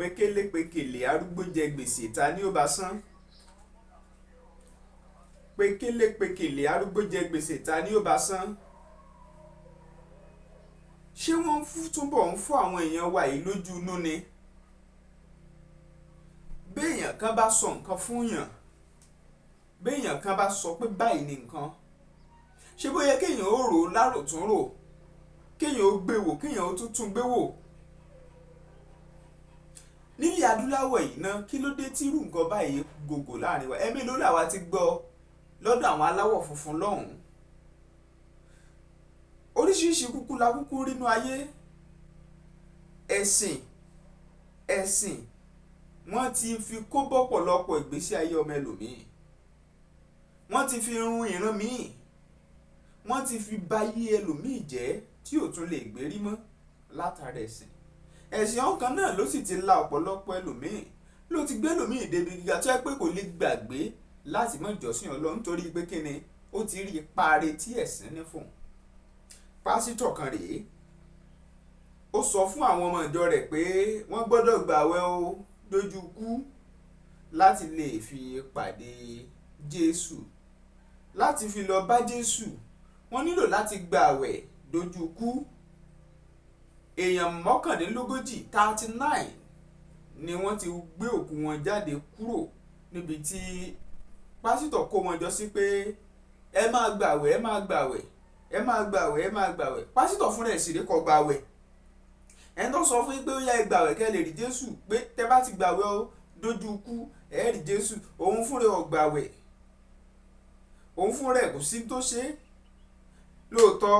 pékélépékèlé arúgbó jẹ gbèsè ta ni ó bá san. Pékélépékèlé arúgbó jẹ gbèsè ta ni ó bá san. Ṣé wọ́n túbọ̀ ń fọ́ àwọn èèyàn wa yìí lójú inú ni? Béèyàn kan bá sọ nǹkan fún yàn, béèyàn kan bá sọ pé báyìí ni nǹkan, ṣé bóyá kéèyàn ó rò ó láròtúnrò, kéèyàn ó gbé wò, kéèyàn ó tún gbé wò. Nílẹ̀ adúláwọ̀ yìí náà, kí ló dé tí irú nǹkan báyìí gògò láàrin wa? Ẹ̀mí ló làwa ti gbọ́ lọ́dọ̀ àwọn aláwọ̀ funfun lọ́hùn-ún. Oríṣiríṣi kúkú la kúkú rínú ayé. Ẹ̀sìn wọ́n ti fi kó bọ́pọ̀lọpọ̀ ìgbésí ayé ọmọ ẹlòmíì. Wọ́n ti fi run ìran míì. Wọ́n ti fi bayé ẹlòmíì jẹ́ tí ò tún lè gbérí mọ́ látara ẹ̀sìn. Ẹ̀sìn ọ̀kan náà ló sì ti la ọ̀pọ̀lọpọ̀ ẹlòmíì, ló ti gbé ẹlòmíì débi gíga tó yẹ pé kò lè gbàgbé láti má jọ́sìn Ọlọ́run nítorí pé kíni, ó ti rí ipa rẹ̀ tí ẹ̀sìn ní fún un. Pásítọ̀ kan rèé, ó sọ fún àwọn ọmọ ìjọ rẹ̀ pé wọ́n gbọ́dọ̀ gbààwẹ̀ o dójú kú láti lè fi pàdé Jésù. Láti fi lọ bá Jésù, wọ́n nílò láti gbààwẹ̀ dójú kú. Èèyàn 39 ni wọ́n ti gbé òkú wọn jáde kúrò níbi tí pásítọ̀ kó wọn jọ sí pé ẹ máa gbààwẹ̀, ẹ máa gbààwẹ̀, ẹ máa gbààwẹ̀, ẹ máa gbààwẹ̀. Pásítọ̀ fúnra ẹ̀ sì rí kó gbààwẹ̀. Ẹni tó sọ fún yín pé ó yá ẹ gbààwẹ̀ kẹ́ lè rí Jésù, pé tẹ́ bá ti gbààwẹ̀ ó dójú kú ẹ rí Jésù, òun fúnra ẹ̀ ò gbààwẹ̀. Òun fúnra ẹ̀ kò sí tó ṣe. Lóòótọ́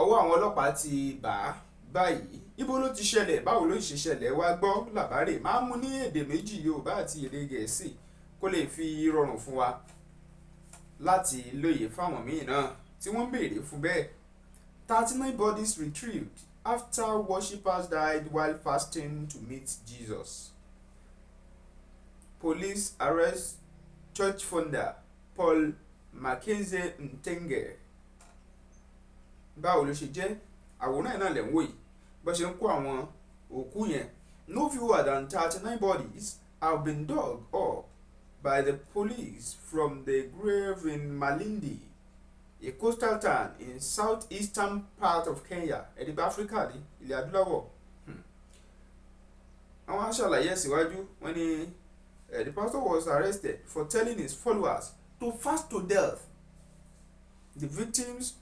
ọwọ́ àwọn ọlọ́pàá ti bà á báyìí. Ibo ló ti ṣẹlẹ̀, báwo ló ṣe ṣẹlẹ̀, wá gbọ́ làbárè. Máa mú ní èdè méjì, Yorùbá àti èdè Gẹ̀ẹ́sì, kó lè fi rọrùn fún wa láti lóye fáwọn míì náà tí wọ́n béèrè fún bẹ́ẹ̀. 39 bodies retrieved after worshippers died while fasting to meet Jesus. Police arrest church founder Paul Mackenzie Ntenge. Báwo ló ṣe jẹ́? Àwòrán ẹ̀ náà lẹ̀ ń wò yìí bó ṣe ń kó àwọn òkú yẹn. No fewer than 39 bodies have been dug up by the police from the grave in Malindi, a coastal town in southeastern part of Kenya. Ẹ̀dìbà Áfíríkà ní ilẹ̀ adúláwọ̀. Àwọn aṣàlàyé síwájú wọ́n ní the pastor was arrested for telling his followers to fast to death. The victims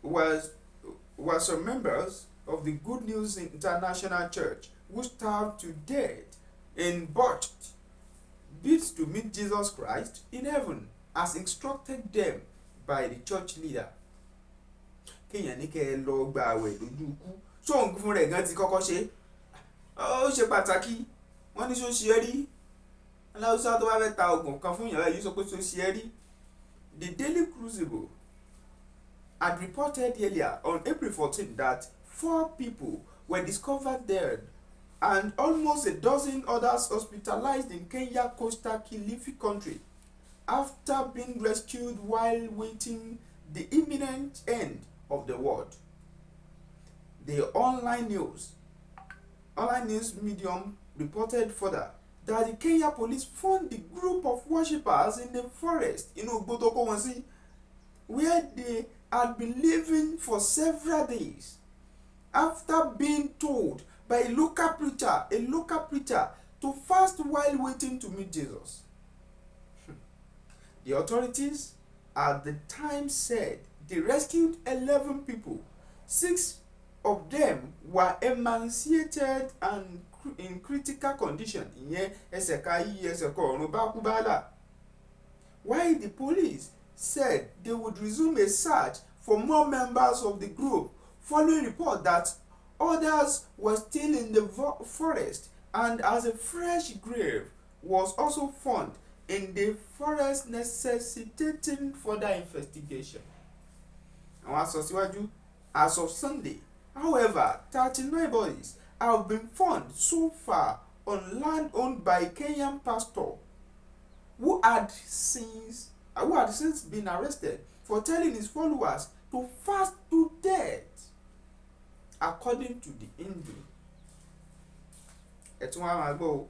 were some members of the Good News International Church who starved to death in botched bids to meet Jesus Christ in heaven as instructed them by the church leader. Kéèyàn ní kẹ́ ẹ lọ gba àwẹ̀ lójú ikú, sóhun fún rẹ̀ gan ti kọ́kọ́ ṣe. Ó ṣe pàtàkì, wọ́n ní sọ ṣe é rí. Aláwùsá tó bá fẹ́ ta oògùn kan fún ìyàwó yìí sọ pé sọ ṣe é rí. The Daily Crucible had reported earlier on April 14 that 4 people were discovered dead and almost a dozen others hospitalized in Kenya coastal Kilifi country after being rescued while waiting the imminent end of the world. The online news medium reported further that the Kenya police found the group of worshippers in the forest in Ogbodokowansi, where they had been living for several days after being told by a local preacher to fast while waiting to meet Jesus. The authorities at the time said they rescued 11 people. 6 of them were emaciated and in critical condition. While the police said they would resume a search for more members of the group following report that others were still in the forest, and as a fresh grave was also found in the forest necessitating further investigation. As of Sunday, however, 39 bodies have been found so far on land owned by a Kenyan pastor who had since been arrested for telling his followers to fast to death. According to the Hindu, ẹ tún wá máa gbọ́ o.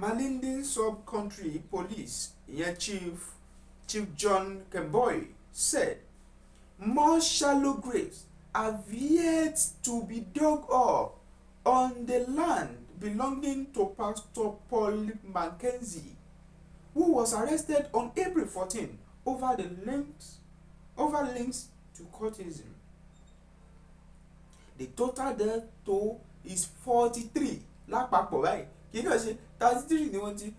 Malindi Sub-Country Police, Chief John Kemboy, said more shallow graves have yet to be dug up on the land belonging to Pastor Paul Mackenzie, who was arrested on April 14 over links to cultism. The total death toll is 43 lápapọ̀ báyìí. Kì í kàn ṣe 33 ni wọ́n ti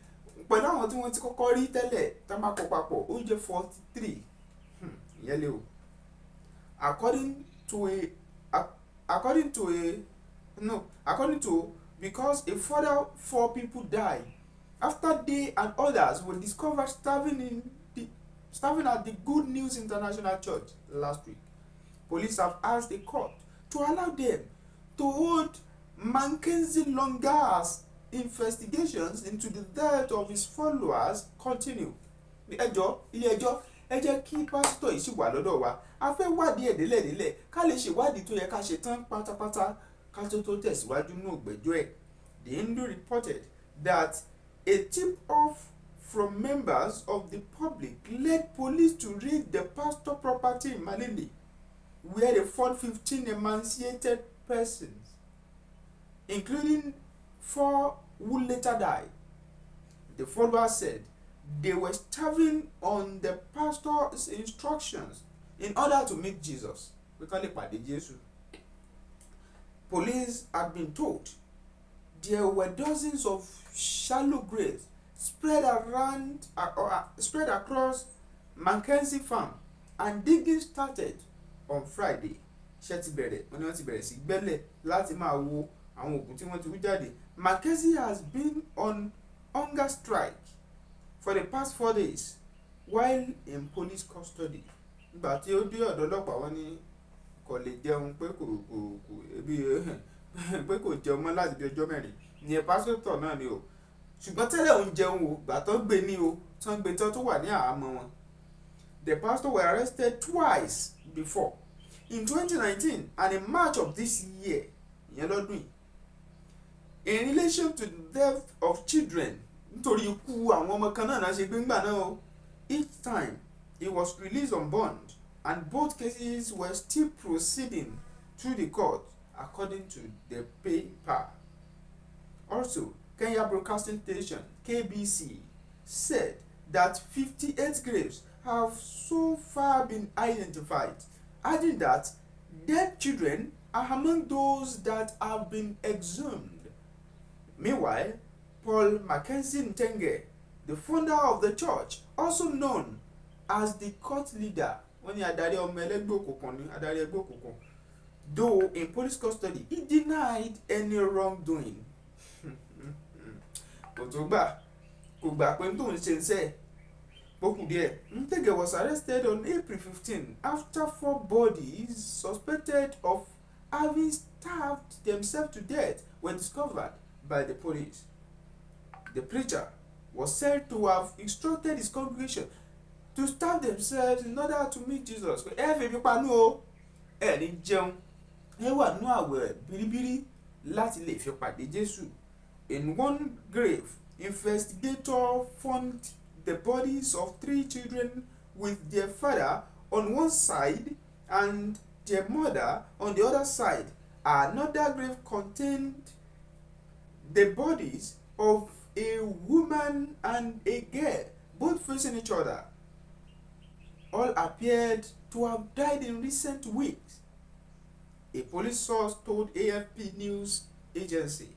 pẹ̀lú àwọn tí wọ́n ti kọ́kọ́ rí tẹ́lẹ̀ tá máa kó papọ̀ ó jẹ́ 43. Ìyẹn lé o. According to because a further 4 people died after they and others were discovered starving at the Good News International Church last week. Police have asked the court to allow them to hold Mackenzie longer as investigations into the death of his followers continue. Ilé ẹjọ́ ẹ jẹ́ kí pásítọ̀ yìí sì wà lọ́dọ̀ wa. A fẹ́ wádìí ẹ̀ délẹ̀délẹ̀ ká lè ṣèwádìí tó yẹ ká ṣe tán pátápátá ká tó tẹ̀síwájú nínú ìgbẹ́jọ́ ẹ̀. The Hindu reported that a tip-off from members of the public led police to raid the pastor property in Malindi, where they found 15 emaciated persons, including 4 who later died. The followers said they were starving on the pastor's instructions in order to meet Jesus. Police had been told there were dozens of shallow graves spread across Mackenzie farm, and digging started on Friday. Iṣẹ́ ti bẹ̀rẹ̀ wọ́n ní wọ́n ti bẹ̀rẹ̀ sí gbẹ́lẹ̀ láti máa wo àwọn òkú tí wọ́n ti hú jáde. Mackenzie has been on hunger strike for the past 4 days while in police custody. Nígbà tí ó dé ọ̀dọ̀ ọlọ́pàá wọ́n ní kò lè jẹun pé kò jẹun mọ́ láti bí ọjọ́ 4 ní pásítọ̀ náà ni o. Ṣùgbọ́n tẹ́lẹ̀ òun jẹun o gbà tán gbé ní o tán gbé tán tó wà ní àhámọ́ wọn. The pastor were arrested twice before, in 2019 and in March of this year, ìyẹn lọ́dún yìí, in relation to the death of children. Nítorí ikú àwọn ọmọ kan náà ṣe gbéńgbà náà o. Each time he was released on bond, and both cases were still proceeding through the court according to the paper. Also, Kenya Broadcasting Station KBC said that 58 graves have so far been identified, adding that dead children are among those that have been exhumed. Meanwhile, Paul Mackenzie Ntenge, the founder of the church, also known as the cult leader, though in police custody, he denied any wrongdoing. Ntege was arrested on April 15 after 4 bodies suspected of having starved themselves to death were discovered by the police. The preacher was said to have instructed his congregation to starve themselves in order to meet Jesus. In one grave, investigators found the bodies of 3 children with their father on one side and their mother on the other side. Another grave contained the bodies of a woman and a girl, both facing each other. All appeared to have died in recent weeks. A police source told AFP news agency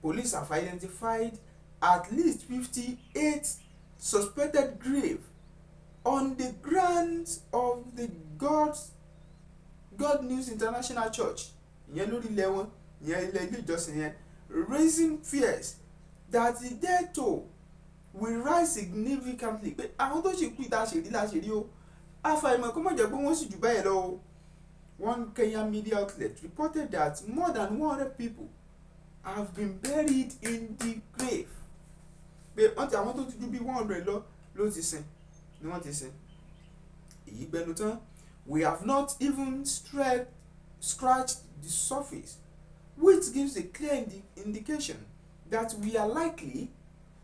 police have identified at least 58 suspected graves on the grounds of the God News International Church, raising fears that the death toll will rise significantly. One Kenyan media outlet reported that more than 100 people have been buried in the grave. But I want to do be 100 we have not even scratched the surface, which gives a clear indication that we are likely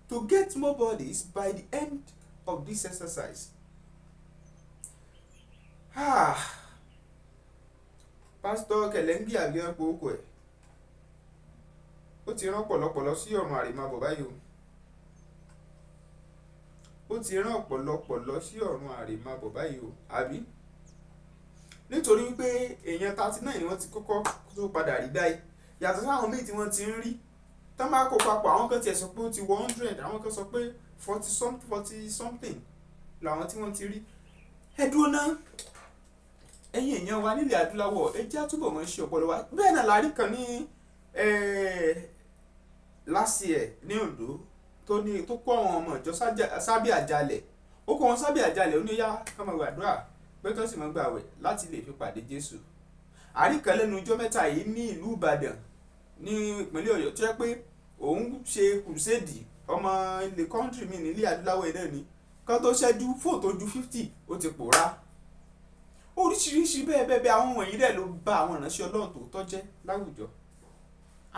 to get more bodies by the end of this exercise. Pastor Kẹ̀lẹ́ńgì àgbẹ̀pọ̀ okò ẹ̀ ó ti rán ọ̀pọ̀lọpọ̀ lọ sí ọ̀run àrèmábọ̀ báyìí o. Ó ti rán ọ̀pọ̀lọpọ̀ lọ sí ọ̀run àrèmábọ̀ báyìí o, àbí? Nítorí wípé èèyàn 39 ni wọ́n ti kọ́kọ́ tó padà rí báyìí, yàtọ̀ sáwọn míì tí wọ́n ti ń rí. Tán bá kó papọ̀, àwọn kan tiẹ̀ sọ pé ó ti 100, àwọn kan sọ pé 40 something làwọn tí wọ́n ti rí. Ẹ dúró náà, ẹ̀yin èèyàn wa nílẹ̀ adúláwọ̀, ẹ jẹ́ àtúbọ̀ mọ́ ṣe ọpọlọ wa. Bẹ́ẹ̀ náà la rí kan ní last year ní Ondo tó kó àwọn ọmọ ìjọ sábẹ́ àjálẹ̀. Ó kó wọn sábẹ́ àjálẹ̀, ó ní yá ká máa gbàdúrà pé tó sì máa gbààwẹ̀ láti lè fi pàdé Jésù. Àríkan lẹ́nu ọjọ́ mẹ́ta yìí ní ìlú Ìbàdàn ní ìpínlẹ̀ Ọ̀yọ́ tó yẹ pé òun ṣe crusade ọmọ ilẹ̀ country mi nílẹ̀ adúláwọ̀ náà ni kan tó ṣẹ́jú fóònù tó ju 50 ó ti pòórá. Oríṣiríṣi bẹ́ẹ̀ àwọn wọ̀nyí dẹ̀ ló bá àwọn ìránṣẹ́ Ọlọ́run tòótọ́ jẹ́ láwùjọ.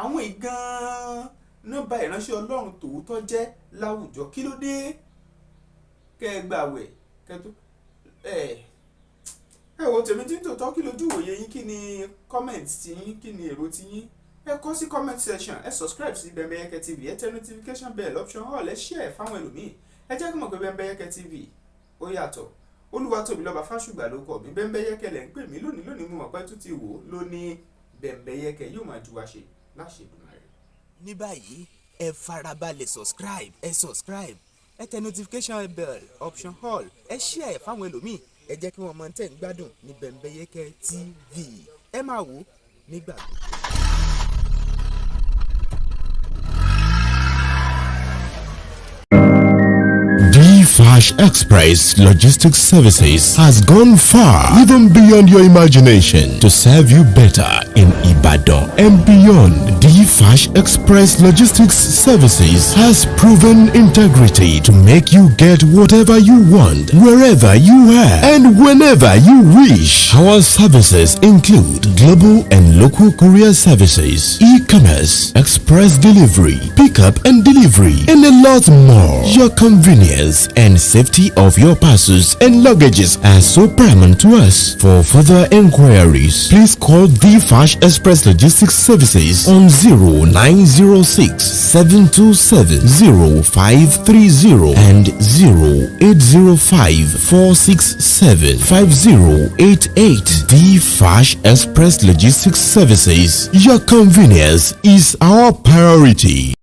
Àwọn ìgan náà bá ìránṣẹ́ Ọlọ́run tòótọ́ jẹ́ láwùjọ. Kí ló dé? Kẹ́ ẹ gbàwẹ̀ kẹ́ tó ẹ wo tèmi tí ń tòótọ́, kí lójú òye yín, kí ni comment ti yín, kí ni èrò ti yín? Ẹ kọ sí comment section, ẹ subscribe sí Bembeyeke TV, ẹ tẹ notification bell option all, ẹ share fáwọn ẹlòmíì. Ẹ jẹ́ kí mọ̀ pé Bembeyeke TV ó yàtọ̀. Olúwatóbilọ́ba Fásùgbà ló kọ mi, Bembeyeke lẹ̀ ń pè mí lónìí mo mọ̀ pé tún ti wò ó lónìí. Bembeyeke yóò máa ju wa ṣe láṣẹ Èdùmàrè. Ní báyìí ẹ farabalẹ̀ subscribe, ẹ tẹ notification bell option all, ẹ share fáwọn ẹlòmíì. Ẹ jẹ́ kí wọ́n mọ̀ tẹ́ ń gbádùn ní Bembeyeke TV. Ẹ máa wò nígbà gbogbo. Flash Express Logistics Services has gone far, even beyond your imagination, to serve you better in Ibadan and beyond. Flash Express Logistics Services has proven integrity to make you get whatever you want, wherever you are, and whenever you wish. Our services include global and local courier services, e-commerce, express delivery, pickup and delivery, and a lot more. Your convenience and safety of your parcels and luggages are so paramount to us. For further inquiries, please call Flash Express Logistics Services on 0906 727 0530 and 0805 467 5088. Flash Express Logistics Services. Your convenience is our priority.